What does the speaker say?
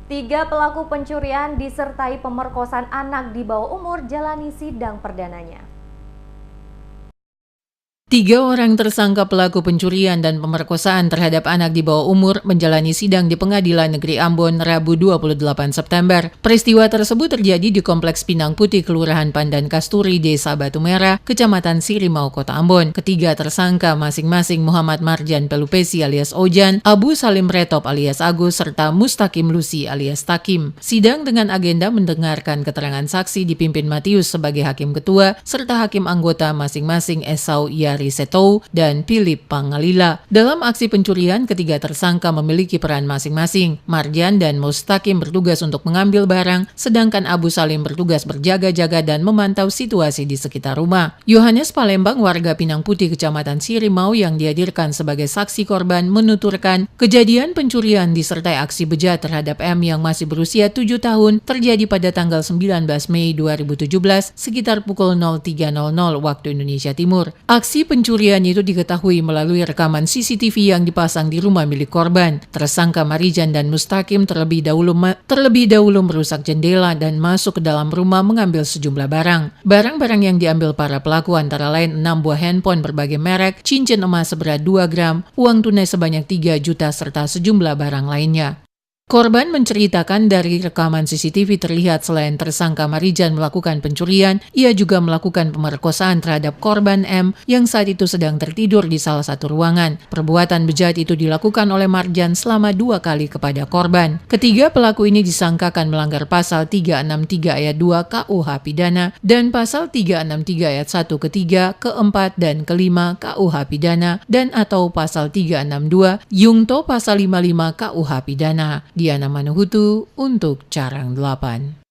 Tiga pelaku pencurian disertai pemerkosaan anak di bawah umur jalani sidang perdananya. Tiga orang tersangka pelaku pencurian dan pemerkosaan terhadap anak di bawah umur menjalani sidang di Pengadilan Negeri Ambon Rabu 28 September. Peristiwa tersebut terjadi di Kompleks Pinang Putih, Kelurahan Pandan Kasturi, Desa Batu Merah, Kecamatan Sirimau, Kota Ambon. Ketiga tersangka masing-masing Muhammad Marjan Pelupesi alias Ojan, Abu Salim Retop alias Agus, serta Mustaqim Lusi alias Takim. Sidang dengan agenda mendengarkan keterangan saksi dipimpin Matius sebagai hakim ketua, serta hakim anggota masing-masing Esau Setou dan Philip Pangalila. Dalam aksi pencurian, ketiga tersangka memiliki peran masing-masing. Marjan dan Mustaqim bertugas untuk mengambil barang, sedangkan Abu Salim bertugas berjaga-jaga dan memantau situasi di sekitar rumah. Yohanes Palembang, warga Pinang Putih, Kecamatan Sirimau yang dihadirkan sebagai saksi korban, menuturkan kejadian pencurian disertai aksi bejat terhadap M yang masih berusia 7 tahun terjadi pada tanggal 19 Mei 2017 sekitar pukul 03.00 waktu Indonesia Timur. Aksi pencurian itu diketahui melalui rekaman CCTV yang dipasang di rumah milik korban. Tersangka Marjan dan Mustaqim terlebih dahulu merusak jendela dan masuk ke dalam rumah mengambil sejumlah barang. Barang-barang yang diambil para pelaku antara lain 6 buah handphone berbagai merek, cincin emas seberat 2 gram, uang tunai sebanyak 3 juta serta sejumlah barang lainnya. Korban menceritakan dari rekaman CCTV terlihat selain tersangka Marjan melakukan pencurian, ia juga melakukan pemerkosaan terhadap korban M yang saat itu sedang tertidur di salah satu ruangan. Perbuatan bejat itu dilakukan oleh Marjan selama 2 kali kepada korban. Ketiga pelaku ini disangkakan melanggar pasal 363 ayat 2 KUH Pidana dan pasal 363 ayat 1 ketiga, keempat, dan kelima KUH Pidana dan atau pasal 362 Yungto pasal 55 KUH Pidana. Diana Manuhutu untuk Carang 8.